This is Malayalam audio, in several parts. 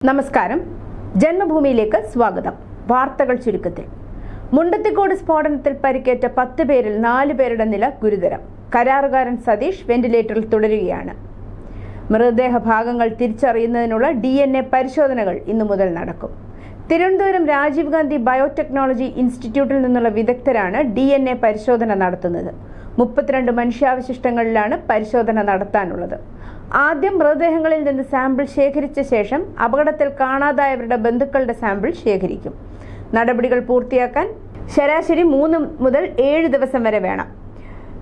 നമസ്കാരം. ജന്മഭൂമിയിലേക്ക് സ്വാഗതം. വാർത്തകൾ ചുരുക്കത്തിൽ. മുണ്ടത്തിക്കോട് സ്ഫോടനത്തിൽ പരിക്കേറ്റ 10 പേരിൽ 4 പേരുടെ നില ഗുരുതരം. കരാറുകാരൻ സതീഷ് വെന്റിലേറ്ററിൽ തുടരുകയാണ്. മൃതദേഹ ഭാഗങ്ങൾ തിരിച്ചറിയുന്നതിനുള്ള DNA പരിശോധനകൾ ഇന്നു മുതൽ നടക്കും. തിരുവനന്തപുരം രാജീവ് ഗാന്ധി ബയോടെക്നോളജി ഇൻസ്റ്റിറ്റ്യൂട്ടിൽ നിന്നുള്ള വിദഗ്ധരാണ് DNA പരിശോധന നടത്തുന്നത്. 32 മനുഷ്യാവശിഷ്ടങ്ങളിലാണ് പരിശോധന നടത്താനുള്ളത്. ആദ്യം മൃതദേഹങ്ങളിൽ നിന്ന് സാമ്പിൾ ശേഖരിച്ച ശേഷം അപകടത്തിൽ കാണാതായവരുടെ ബന്ധുക്കളുടെ സാമ്പിൾ ശേഖരിക്കും. നടപടികൾ പൂർത്തിയാക്കാൻ ശരാശരി 3 മുതൽ 7 ദിവസം വരെ വേണം.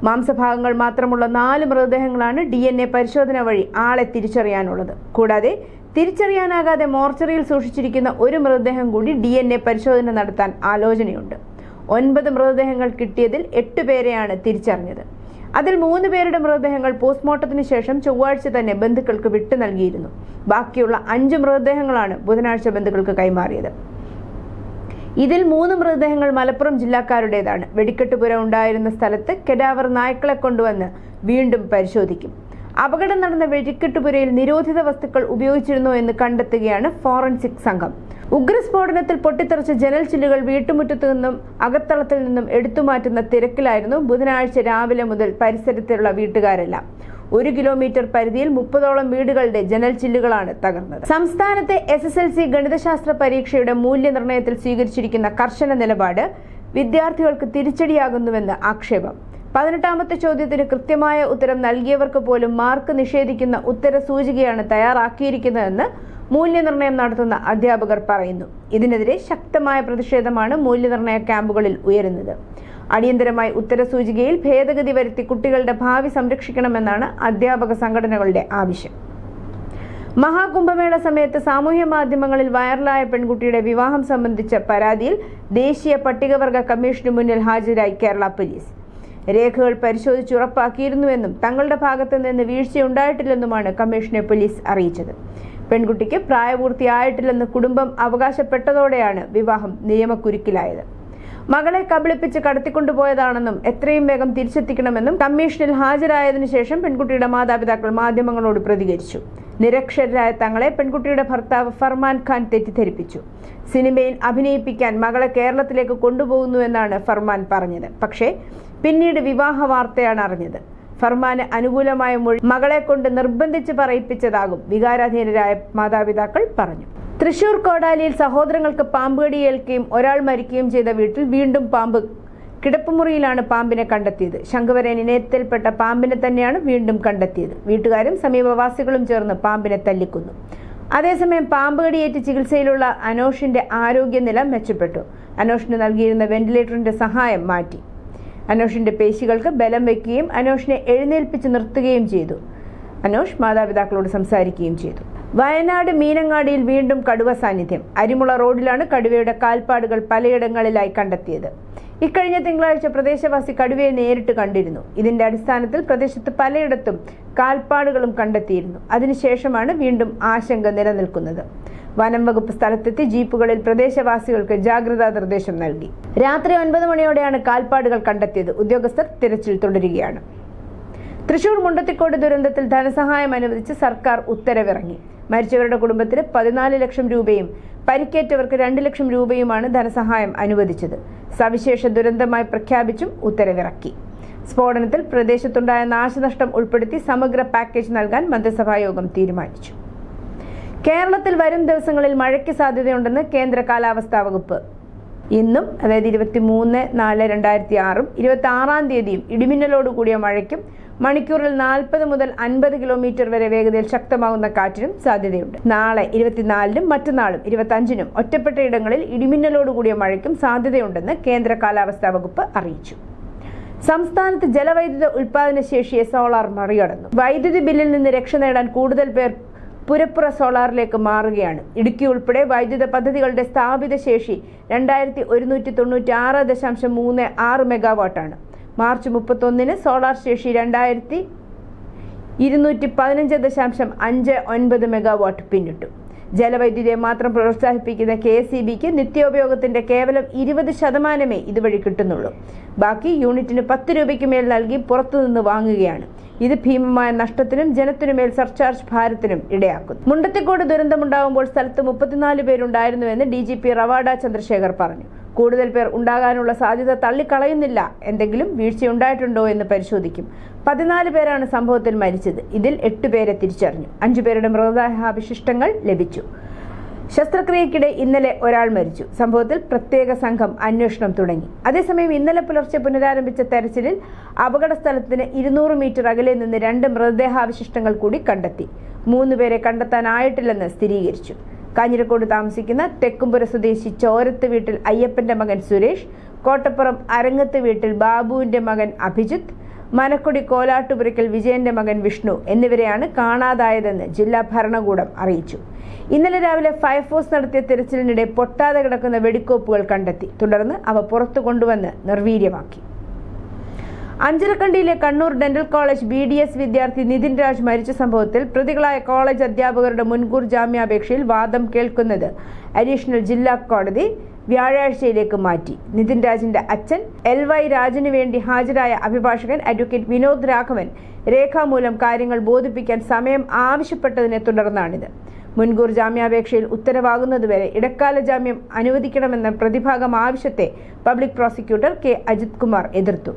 മാംസഭാഗങ്ങൾ മാത്രമുള്ള 4 മൃതദേഹങ്ങളാണ് DNA പരിശോധന വഴി ആളെ തിരിച്ചറിയാനുള്ളത്. കൂടാതെ തിരിച്ചറിയാനാകാതെ മോർച്ചറിയിൽ സൂക്ഷിച്ചിരിക്കുന്ന ഒരു മൃതദേഹം കൂടി DNA പരിശോധന നടത്താൻ ആലോചനയുണ്ട്. 9 മൃതദേഹങ്ങൾ കിട്ടിയതിൽ 8 പേരെയാണ് തിരിച്ചറിഞ്ഞത്. അതിൽ 3 പേരുടെ മൃതദേഹങ്ങൾ പോസ്റ്റ്മോർട്ടത്തിന് ശേഷം ചൊവ്വാഴ്ച തന്നെ ബന്ധുക്കൾക്ക് വിട്ടു നൽകിയിരുന്നു. ബാക്കിയുള്ള 5 മൃതദേഹങ്ങളാണ് ബുധനാഴ്ച ബന്ധുക്കൾക്ക് കൈമാറിയത്. ഇതിൽ 3 മൃതദേഹങ്ങൾ മലപ്പുറം ജില്ലക്കാരുടേതാണ്. വെടിക്കെട്ടുപുര ഉണ്ടായിരുന്ന സ്ഥലത്ത് കെഡാവർ നായ്ക്കളെ കൊണ്ടുവന്ന് വീണ്ടും പരിശോധിക്കും. അപകടം നടന്ന വെടിക്കെട്ടുപുരയിൽ നിരോധിത വസ്തുക്കൾ ഉപയോഗിച്ചിരുന്നോ എന്ന് കണ്ടെത്തുകയാണ് ഫോറൻസിക് സംഘം. ഉഗ്രസ്ഫോടനത്തിൽ പൊട്ടിത്തെറിച്ച ജനൽ ചില്ലുകൾ വീട്ടുമുറ്റത്തു നിന്നും അകത്തളത്തിൽ നിന്നും എടുത്തുമാറ്റുന്ന തിരക്കിലായിരുന്നു ബുധനാഴ്ച രാവിലെ മുതൽ പരിസരത്തുള്ള വീട്ടുകാരെല്ലാം. 1 കിലോമീറ്റർ പരിധിയിൽ 30ഓളം വീടുകളുടെ ജനൽ ചില്ലുകളാണ് തകർന്നത്. സംസ്ഥാനത്തെ SSLC ഗണിതശാസ്ത്ര പരീക്ഷയുടെ മൂല്യനിർണ്ണയത്തിൽ സ്വീകരിച്ചിരിക്കുന്ന കർശന നിലപാട് വിദ്യാർത്ഥികൾക്ക് തിരിച്ചടിയാകുന്നുവെന്ന് ആക്ഷേപം. 18ാമത്തെ ചോദ്യത്തിന് കൃത്യമായ ഉത്തരം നൽകിയവർക്ക് പോലും മാർക്ക് നിഷേധിക്കുന്ന ഉത്തര സൂചികയാണ് തയ്യാറാക്കിയിരിക്കുന്നതെന്ന് മൂല്യനിർണ്ണയം നടത്തുന്ന അധ്യാപകർ പറയുന്നു. ഇതിനെതിരെ ശക്തമായ പ്രതിഷേധമാണ് മൂല്യനിർണ്ണയ ക്യാമ്പുകളിൽ ഉയരുന്നത്. അടിയന്തരമായി ഉത്തരസൂചികയിൽ ഭേദഗതി വരുത്തി കുട്ടികളുടെ ഭാവി സംരക്ഷിക്കണമെന്നാണ് അധ്യാപക സംഘടനകളുടെ ആവശ്യം. മഹാകുംഭമേള സമയത്ത് സാമൂഹ്യ മാധ്യമങ്ങളിൽ വൈറലായ പെൺകുട്ടിയുടെ വിവാഹം സംബന്ധിച്ച പരാതിയിൽ ദേശീയ പട്ടികവർഗ കമ്മീഷന് മുന്നിൽ ഹാജരായി കേരള പോലീസ്. രേഖകൾ പരിശോധിച്ച് ഉറപ്പാക്കിയിരുന്നുവെന്നും തങ്ങളുടെ ഭാഗത്ത് നിന്ന് വീഴ്ചയുണ്ടായിട്ടില്ലെന്നുമാണ് കമ്മീഷനെ പോലീസ് അറിയിച്ചത്. പെൺകുട്ടിക്ക് പ്രായപൂർത്തിയായിട്ടില്ലെന്ന് കുടുംബം അവകാശപ്പെട്ടതോടെയാണ് വിവാഹം നിയമക്കുരുക്കിലായത്. മകളെ കബളിപ്പിച്ച് കടത്തിക്കൊണ്ടുപോയതാണെന്നും എത്രയും വേഗം തിരിച്ചെത്തിക്കണമെന്നും കമ്മീഷനിൽ ഹാജരായതിനു ശേഷം പെൺകുട്ടിയുടെ മാതാപിതാക്കൾ മാധ്യമങ്ങളോട് പ്രതികരിച്ചു. നിരക്ഷരരായ തങ്ങളെ പെൺകുട്ടിയുടെ ഭർത്താവ് ഫർമാൻ ഖാൻ തെറ്റിദ്ധരിപ്പിച്ചു. സിനിമയിൽ അഭിനയിപ്പിക്കാൻ മകളെ കേരളത്തിലേക്ക് കൊണ്ടുപോകുന്നുവെന്നാണ് ഫർമാൻ പറഞ്ഞത്. പക്ഷേ പിന്നീട് വിവാഹ വാർത്തയാണ് അറിഞ്ഞത്. ഫർമാന് അനുകൂലമായ മൊഴി മകളെ കൊണ്ട് നിർബന്ധിച്ച് പറയിപ്പിച്ചതാകും വികാരാധീനരായ മാതാപിതാക്കൾ പറഞ്ഞു. തൃശൂർ കോടാലിയിൽ സഹോദരങ്ങൾക്ക് പാമ്പുകടിയേൽക്കുകയും ഒരാൾ മരിക്കുകയും ചെയ്ത വീട്ടിൽ വീണ്ടും പാമ്പ്. കിടപ്പുമുറിയിലാണ് പാമ്പിനെ കണ്ടെത്തിയത്. ശംഖുവരൻ ഇനത്തിൽപ്പെട്ട പാമ്പിനെ തന്നെയാണ് വീണ്ടും കണ്ടെത്തിയത്. വീട്ടുകാരും സമീപവാസികളും ചേർന്ന് പാമ്പിനെ തല്ലിക്കൊന്നു. അതേസമയം പാമ്പുകടിയേറ്റ് ചികിത്സയിലുള്ള അനോഷിന്റെ ആരോഗ്യനില മെച്ചപ്പെട്ടു. അനോഷിന് നൽകിയിരുന്ന വെന്റിലേറ്ററിന്റെ സഹായം മാറ്റി. അനോഷിന്റെ പേശികൾക്ക് ബലം വയ്ക്കുകയും അനോഷിനെ എഴുന്നേൽപ്പിച്ച് നിർത്തുകയും ചെയ്തു. അനോഷ് മാതാപിതാക്കളോട് സംസാരിക്കുകയും ചെയ്തു. വയനാട് മീനങ്ങാടിയിൽ വീണ്ടും കടുവ സാന്നിധ്യം. അരിമുള റോഡിലാണ് കടുവയുടെ കാൽപ്പാടുകൾ പലയിടങ്ങളിലായി കണ്ടെത്തിയത്. ഇക്കഴിഞ്ഞ തിങ്കളാഴ്ച പ്രദേശവാസി കടുവയെ നേരിട്ട് കണ്ടിരുന്നു. ഇതിന്റെ അടിസ്ഥാനത്തിൽ പ്രദേശത്ത് പലയിടത്തും കാൽപ്പാടുകളും കണ്ടെത്തിയിരുന്നു. അതിനുശേഷമാണ് വീണ്ടും ആശങ്ക നിലനിൽക്കുന്നത്. വനം വകുപ്പ് സ്ഥലത്തെത്തി ജീപ്പുകളിൽ പ്രദേശവാസികൾക്ക് ജാഗ്രതാ നിർദ്ദേശം നൽകി. രാത്രി 9 മണിയോടെയാണ് കാൽപ്പാടുകൾ കണ്ടെത്തിയത്. ഉദ്യോഗസ്ഥർ തിരച്ചിൽ തുടരുകയാണ്. തൃശൂർ മുണ്ടത്തിക്കോട് ദുരന്തത്തിൽ ധനസഹായം അനുവദിച്ച് സർക്കാർ ഉത്തരവിറങ്ങി. മരിച്ചവരുടെ കുടുംബത്തിന് 14 ലക്ഷം രൂപയും പരിക്കേറ്റവർക്ക് 2 ലക്ഷം രൂപയുമാണ് ധനസഹായം അനുവദിച്ചത്. സവിശേഷ ദുരന്തമായി പ്രഖ്യാപിച്ചും ഉത്തരവിറക്കി. സ്ഫോടനത്തിൽ പ്രദേശത്തുണ്ടായ നാശനഷ്ടം ഉൾപ്പെടുത്തി സമഗ്ര പാക്കേജ് നൽകാൻ മന്ത്രിസഭാ യോഗം തീരുമാനിച്ചു. കേരളത്തിൽ വരും ദിവസങ്ങളിൽ മഴയ്ക്ക് സാധ്യതയുണ്ടെന്ന് കേന്ദ്ര കാലാവസ്ഥാ വകുപ്പ്. ഇന്നും, അതായത് 23/4/2006 26-ാം തീയതിയും ഇടിമിന്നലോട് കൂടിയ മഴയ്ക്കും മണിക്കൂറിൽ 40 മുതൽ 50 കിലോമീറ്റർ വരെ വേഗതയിൽ ശക്തമാകുന്ന കാറ്റിനും സാധ്യതയുണ്ട്. നാളെ 24-നും മറ്റന്നാളും 25-നും ഒറ്റപ്പെട്ട ഇടങ്ങളിൽ ഇടിമിന്നലോട് കൂടിയ മഴയ്ക്കും സാധ്യതയുണ്ടെന്ന് കേന്ദ്ര കാലാവസ്ഥാ വകുപ്പ് അറിയിച്ചു. സംസ്ഥാനത്ത് ജലവൈദ്യുത ഉൽപാദന ശേഷിയെ സോളാർ മറികടന്നു. വൈദ്യുതി ബില്ലിൽ നിന്ന് രക്ഷ നേടാൻ കൂടുതൽ പേർ പുരപ്പുറ സോളാറിലേക്ക് മാറുകയാണ്. ഇടുക്കി ഉൾപ്പെടെ വൈദ്യുത പദ്ധതികളുടെ സ്ഥാപിത ശേഷി 2196.36 മെഗാവാട്ടാണ്. മാർച്ച് 31-ന് സോളാർ ശേഷി 2215.59 മെഗാവാട്ട് പിന്നിട്ടു. ജലവൈദ്യുതിയെ മാത്രം പ്രോത്സാഹിപ്പിക്കുന്ന KSEBക്ക് നിത്യോപയോഗത്തിന്റെ കേവലം 20% ഇതുവഴി കിട്ടുന്നുള്ളൂ. ബാക്കി യൂണിറ്റിന് 10 രൂപയ്ക്ക് മേൽ നൽകി പുറത്തുനിന്ന് വാങ്ങുകയാണ്. ഇത് ഭീമമായ നഷ്ടത്തിനും ജനത്തിനുമേൽ സർചാർജ് ഭാരത്തിനും ഇടയാക്കുന്നു. മുണ്ടത്തിക്കോട് ദുരന്തമുണ്ടാകുമ്പോൾ സ്ഥലത്ത് 34 പേരുണ്ടായിരുന്നുവെന്ന് DGP റവാഡ ചന്ദ്രശേഖർ പറഞ്ഞു. കൂടുതൽ പേർ ഉണ്ടാകാനുള്ള സാധ്യത തള്ളിക്കളയുന്നില്ല. എന്തെങ്കിലും വീഴ്ചയുണ്ടായിട്ടുണ്ടോ എന്ന് പരിശോധിക്കും. 14 പേരാണ് സംഭവത്തിൽ മരിച്ചത്. ഇതിൽ 8 പേരെ തിരിച്ചറിഞ്ഞു. 5 പേരുടെ മൃതദേഹാവശിഷ്ടങ്ങൾ ലഭിച്ചു. ശസ്ത്രക്രിയയ്ക്കിടെ ഇന്നലെ ഒരാൾ മരിച്ചു. സംഭവത്തിൽ പ്രത്യേക സംഘം അന്വേഷണം തുടങ്ങി. അതേസമയം ഇന്നലെ പുലർച്ചെ പുനരാരംഭിച്ച തെരച്ചിലിൽ അപകട സ്ഥലത്തിന് 200 മീറ്റർ അകലെ നിന്ന് 2 മൃതദേഹാവശിഷ്ടങ്ങൾ കൂടി കണ്ടെത്തി. 3 പേരെ കണ്ടെത്താനായിട്ടില്ലെന്ന് സ്ഥിരീകരിച്ചു. കാഞ്ഞിരക്കോട് താമസിക്കുന്ന തെക്കുംപുര സ്വദേശി ചോരത്ത് വീട്ടിൽ അയ്യപ്പന്റെ മകൻ സുരേഷ്, കോട്ടപ്പുറം അരങ്ങത്ത് വീട്ടിൽ ബാബുവിന്റെ മകൻ അഭിജിത്ത്, മനക്കൊടി കോലാട്ടുപുരയ്ക്കൽ വിജയന്റെ മകൻ വിഷ്ണു എന്നിവരെയാണ് കാണാതായതെന്ന് ജില്ലാ ഭരണകൂടം അറിയിച്ചു. ഇന്നലെ രാവിലെ ഫയർഫോഴ്സ് നടത്തിയ തിരച്ചിലിനിടെ പൊട്ടാതെ കിടക്കുന്ന വെടിക്കോപ്പുകൾ കണ്ടെത്തി. തുടർന്ന് അവ പുറത്തു കൊണ്ടുവന്ന് നിർവീര്യമാക്കി. അഞ്ചരക്കണ്ടിയിലെ കണ്ണൂർ ഡെന്റൽ കോളേജ് BDS വിദ്യാർത്ഥി നിതിൻ രാജ് മരിച്ച സംഭവത്തിൽ പ്രതികളായ കോളേജ് അധ്യാപകരുടെ മുൻകൂർ ജാമ്യാപേക്ഷയിൽ വാദം കേൾക്കുന്നത് അഡീഷണൽ ജില്ലാ കോടതി വ്യാഴാഴ്ചയിലേക്ക് മാറ്റി. നിതിൻ രാജിന്റെ അച്ഛൻ LY രാജിനു വേണ്ടി ഹാജരായ അഭിഭാഷകൻ അഡ്വക്കേറ്റ് വിനോദ് രാഘവൻ രേഖാമൂലം കാര്യങ്ങൾ ബോധിപ്പിക്കാൻ സമയം ആവശ്യപ്പെട്ടതിനെ തുടർന്നാണിത്. മുൻകൂർ ജാമ്യാപേക്ഷയിൽ ഉത്തരവാകുന്നതുവരെ ഇടക്കാല ജാമ്യം അനുവദിക്കണമെന്ന പ്രതിഭാഗം ആവശ്യത്തെ public prosecutor K. Ajith Kumar എതിർത്തു.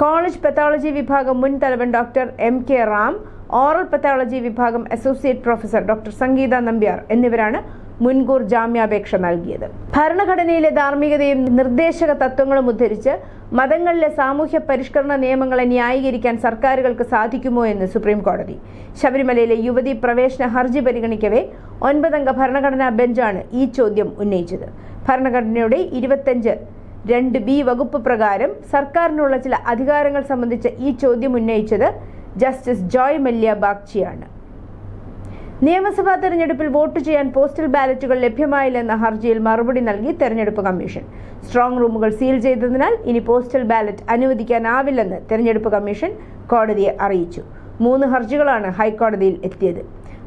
കോളേജ് പത്തോളജി വിഭാഗം മുൻ തലവൻ doctor MK Ram, oral pathology വിഭാഗം associate professor doctor Sangeetha Nambiar എന്നിവരാണ് മുൻകൂർ ജാമ്യാപേക്ഷ നൽകിയത്. ഭരണഘടനയിലെ ധാർമ്മികതയും നിർദ്ദേശക തത്വങ്ങളും ഉദ്ധരിച്ച് മതങ്ങളിലെ സാമൂഹ്യ പരിഷ്കരണ നിയമങ്ങളെ ന്യായീകരിക്കാൻ സർക്കാരുകൾക്ക് സാധിക്കുമോ എന്ന് സുപ്രീം കോടതി. ശബരിമലയിലെ യുവതി പ്രവേശന ഹർജി പരിഗണിക്കവേ 9 അംഗ ഭരണഘടനാ ബെഞ്ചാണ് ഈ ചോദ്യം ഉന്നയിച്ചത്. ഭരണഘടനയുടെ 25(2)B വകുപ്പ് പ്രകാരം സർക്കാരിനുള്ള ചില അധികാരങ്ങൾ സംബന്ധിച്ച ഈ ചോദ്യം ഉന്നയിച്ചത് ജസ്റ്റിസ് ജോയ് മല്യ ബാഗ്ചിയാണ്. നിയമസഭാ തെരഞ്ഞെടുപ്പിൽ വോട്ട് ചെയ്യാൻ പോസ്റ്റൽ ബാലറ്റുകൾ ലഭ്യമായില്ലെന്ന ഹർജിയിൽ മറുപടി നൽകി തെരഞ്ഞെടുപ്പ് കമ്മീഷൻ. സ്ട്രോങ് റൂമുകൾ സീൽ ചെയ്തതിനാൽ ഇനി പോസ്റ്റൽ ബാലറ്റ് അനുവദിക്കാനാവില്ലെന്ന് തെരഞ്ഞെടുപ്പ് കമ്മീഷൻ കോടതിയെ അറിയിച്ചു. 3 ഹർജികളാണ് ഹൈക്കോടതിയിൽ എത്തിയത്.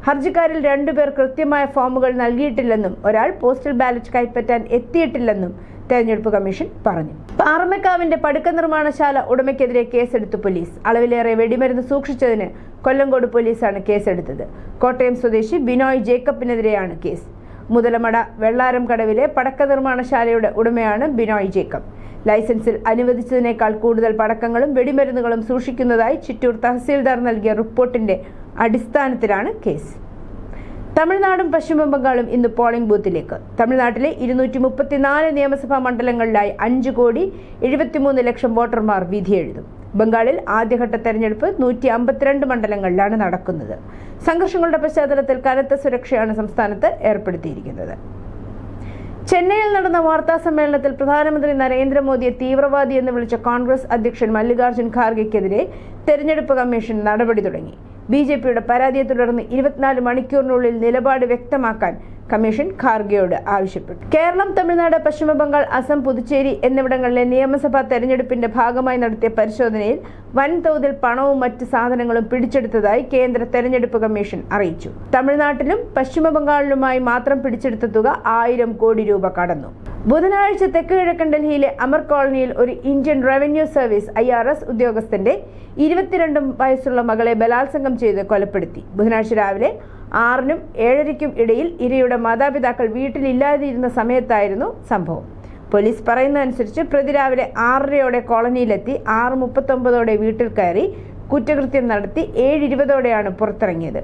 ഹർജിക്കാരിൽ 2 പേർ കൃത്യമായ ഫോമുകൾ നൽകിയിട്ടില്ലെന്നും ഒരാൾ പോസ്റ്റൽ ബാലറ്റ് കൈപ്പറ്റാൻ എത്തിയിട്ടില്ലെന്നും തെരഞ്ഞെടുപ്പ് കമ്മീഷൻ പറഞ്ഞു. പാറമേക്കാവിന്റെ പടുക്ക നിർമ്മാണശാല ഉടമയ്ക്കെതിരെ കേസെടുത്തു പോലീസ്. അളവിലേറെ വെടിമരുന്ന് സൂക്ഷിച്ചതിന് കൊല്ലങ്കോട് പോലീസാണ് കേസെടുത്തത്. കോട്ടയം സ്വദേശി ബിനോയ് ജേക്കബിനെതിരെയാണ് കേസ്. മുതലമട വെള്ളാരം കടവിലെ പടക്ക നിർമ്മാണശാലയുടെ ഉടമയാണ് ബിനോയ് ജേക്കബ്. ലൈസൻസിൽ അനുവദിച്ചതിനേക്കാൾ കൂടുതൽ പടക്കങ്ങളും വെടിമരുന്നുകളും സൂക്ഷിക്കുന്നതായി ചിറ്റൂർ തഹസീൽദാർ നൽകിയ റിപ്പോർട്ടിന്റെ അടിസ്ഥാനത്തിലാണ് കേസ്. തമിഴ്നാടും പശ്ചിമ ബംഗാളും ഇന്ന് പോളിംഗ് ബൂത്തിലേക്ക്. തമിഴ്നാട്ടിലെ 234 നിയമസഭാ മണ്ഡലങ്ങളിലായി 5,73,00,000 വോട്ടർമാർ വിധിയെഴുതും. ബംഗാളിൽ ആദ്യഘട്ട തെരഞ്ഞെടുപ്പ് 152 മണ്ഡലങ്ങളിലാണ് നടക്കുന്നത്. സംഘർഷങ്ങളുടെ പശ്ചാത്തലത്തിൽ കനത്ത സുരക്ഷയാണ് സംസ്ഥാനത്ത് ഏർപ്പെടുത്തിയിരിക്കുന്നത്. ചെന്നൈയിൽ നടന്ന വാർത്താ സമ്മേളനത്തിൽ പ്രധാനമന്ത്രി നരേന്ദ്രമോദിയെ തീവ്രവാദി എന്ന് വിളിച്ച കോൺഗ്രസ് അധ്യക്ഷൻ മല്ലികാർജ്ജുൻ ഖാർഗെയ്ക്കെതിരെ തെരഞ്ഞെടുപ്പ് കമ്മീഷൻ നടപടി തുടങ്ങി. BJPയുടെ പരാതിയെ തുടർന്ന് 24 മണിക്കൂറിനുള്ളിൽ നിലപാട് വ്യക്തമാക്കാൻ കമ്മീഷൻ ഖാർഗെയോട് ആവശ്യപ്പെട്ടു. കേരളം, തമിഴ്നാട്, പശ്ചിമ ബംഗാൾ, അസം, പുതുച്ചേരി എന്നിവിടങ്ങളിലെ നിയമസഭാ തെരഞ്ഞെടുപ്പിന്റെ ഭാഗമായി നടത്തിയ പരിശോധനയിൽ വൻതോതിൽ പണവും മറ്റ് സാധനങ്ങളും പിടിച്ചെടുത്തതായി കേന്ദ്ര തെരഞ്ഞെടുപ്പ് കമ്മീഷൻ അറിയിച്ചു. തമിഴ്നാട്ടിലും പശ്ചിമ ബംഗാളിലുമായി മാത്രം പിടിച്ചെടുത്ത തുക 1000 കോടി രൂപ കടന്നു. ബുധനാഴ്ച തെക്ക് കിഴക്കൻ ഡൽഹിയിലെ അമർ കോളനിയിൽ ഒരു ഇന്ത്യൻ റവന്യൂ സർവീസ് IRS ഉദ്യോഗസ്ഥന്റെ 22 വയസ്സുള്ള മകളെ ബലാത്സംഗം ചെയ്ത് കൊലപ്പെടുത്തി. ബുധനാഴ്ച രാവിലെ 6-നും 7:30-ക്കും ഇടയിൽ ഇരയുടെ മാതാപിതാക്കൾ വീട്ടിലില്ലാതിരുന്ന സമയത്തായിരുന്നു സംഭവം. പോലീസ് പറയുന്നതനുസരിച്ച് പ്രതി രാവിലെ 6:30-ഓടെ കോളനിയിലെത്തി 6:39-ഓടെ വീട്ടിൽ കയറി കുറ്റകൃത്യം നടത്തി 7:20-ഓടെയാണ് പുറത്തിറങ്ങിയത്.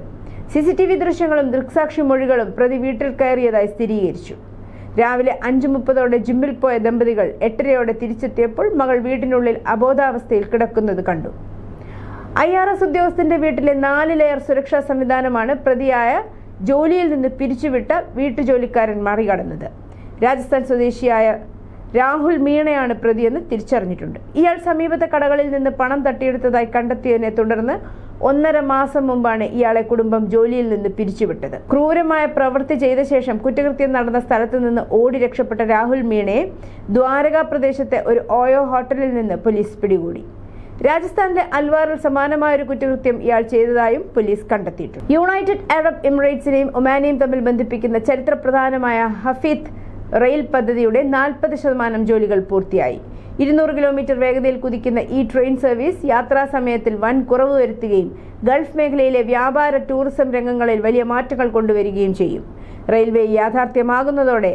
CCTV ദൃശ്യങ്ങളും ദൃക്സാക്ഷി മൊഴികളും പ്രതി വീട്ടിൽ കയറിയതായി സ്ഥിരീകരിച്ചു. രാവിലെ 5:30-ഓടെ ജിമ്മിൽ പോയ ദമ്പതികൾ 8:30-ഓടെ തിരിച്ചെത്തിയപ്പോൾ മകൾ വീട്ടിനുള്ളിൽ അബോധാവസ്ഥയിൽ കിടക്കുന്നത് കണ്ടു. IRS ഉദ്യോഗസ്ഥന്റെ വീട്ടിലെ 4 ലെയർ സുരക്ഷാ സംവിധാനമാണ് പ്രതിയായ ജോലിയിൽ നിന്ന് പിരിച്ചുവിട്ട വീട്ടുജോലിക്കാരൻ മറികടന്നത്. രാജസ്ഥാൻ സ്വദേശിയായ രാഹുൽ മീണയാണ് പ്രതിയെന്ന് തിരിച്ചറിഞ്ഞിട്ടുണ്ട്. ഇയാൾ സമീപത്തെ കടകളിൽ നിന്ന് പണം തട്ടിയെടുത്തതായി കണ്ടെത്തിയതിനെ തുടർന്ന് 1.5 മാസം മുമ്പാണ് ഇയാളെ കുടുംബം ജോലിയിൽ നിന്ന് പിരിച്ചുവിട്ടത്. ക്രൂരമായ പ്രവൃത്തി ചെയ്ത ശേഷം കുറ്റകൃത്യം നടന്ന സ്ഥലത്ത് നിന്ന് ഓടി രക്ഷപ്പെട്ട രാഹുൽ മീണയെ ദ്വാരക പ്രദേശത്തെ ഒരു ഓയോ ഹോട്ടലിൽ നിന്ന് പോലീസ് പിടികൂടി. രാജസ്ഥാനിലെ അൽവാറിൽ സമാനമായ ഒരു കുറ്റകൃത്യം ഇയാൾ ചെയ്തതായും പോലീസ് കണ്ടെത്തിയിട്ടുണ്ട്. യുണൈറ്റഡ് അറബ് എമിറേറ്റ്സിനെയും ഒമാനെയും തമ്മിൽ ബന്ധിപ്പിക്കുന്ന ചരിത്രപ്രധാനമായ ഹഫീദ് റെയിൽ പദ്ധതിയുടെ 40% ജോലികൾ പൂർത്തിയായി. 200 കിലോമീറ്റർ വേഗതയിൽ കുതിക്കുന്ന ഈ ട്രെയിൻ സർവീസ് യാത്രാ സമയത്തിൽ വൻ കുറവ് വരുത്തുകയും ഗൾഫ് മേഖലയിലെ വ്യാപാര ടൂറിസം രംഗങ്ങളിൽ വലിയ മാറ്റങ്ങൾ കൊണ്ടുവരികയും ചെയ്യും. റെയിൽവേ യാഥാർത്ഥ്യമാകുന്നതോടെ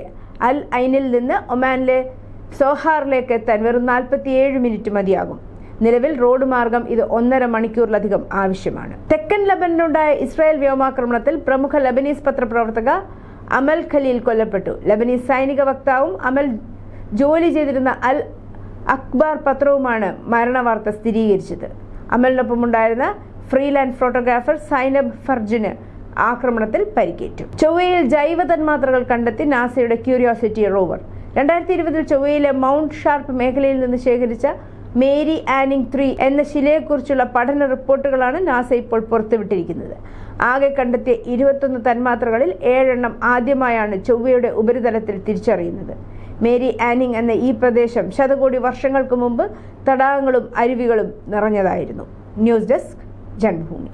അൽ ഐനിൽ നിന്ന് ഒമാനിലെ സോഹാറിലേക്ക് എത്താൻ വെറും 47 മിനിറ്റ് മതിയാകും. നിലവിൽ റോഡ് മാർഗം ഇത് 1.5 മണിക്കൂറിലധികം ആവശ്യമാണ്. തെക്കൻ ലബനനിലുണ്ടായ ഇസ്രായേൽ വ്യോമാക്രമണത്തിൽ പ്രമുഖ ലബനീസ് പത്രപ്രവർത്തക അമൽ ഖലീൽ കൊല്ലപ്പെട്ടു. ലബനീസ് സൈനിക വക്താവും അമൽ ജോലി ചെയ്തിരുന്ന അൽ അഖ്ബാർ പത്രവുമാണ് മരണവാർത്ത സ്ഥിരീകരിച്ചത്. അമലിനൊപ്പമുണ്ടായിരുന്ന ഫ്രീലാൻസ് ഫോട്ടോഗ്രാഫർ സൈനബ് ഫർജിന് ആക്രമണത്തിൽ പരിക്കേറ്റു. ചൊവ്വയിൽ ജൈവ തന്മാത്രകൾ കണ്ടെത്തി നാസയുടെ ക്യൂരിയോസിറ്റി റോവർ. 2020 ചൊവ്വയിലെ മൗണ്ട് ഷാർപ്പ് മേഖലയിൽ നിന്ന് ശേഖരിച്ച മേരി ആനിങ് 3 എന്ന ശിലയെക്കുറിച്ചുള്ള പഠന റിപ്പോർട്ടുകളാണ് നാസ ഇപ്പോൾ പുറത്തുവിട്ടിരിക്കുന്നത്. ആകെ കണ്ടെത്തിയ 21 തന്മാത്രകളിൽ 7 എണ്ണം ആദ്യമായാണ് ചൊവ്വയുടെ ഉപരിതലത്തിൽ തിരിച്ചറിയുന്നത്. മേരി ആനിങ് എന്ന ഈ പ്രദേശം ശതകോടി വർഷങ്ങൾക്ക് മുമ്പ് തടാകങ്ങളും അരുവികളും നിറഞ്ഞതായിരുന്നു. News desk Janmabhumi.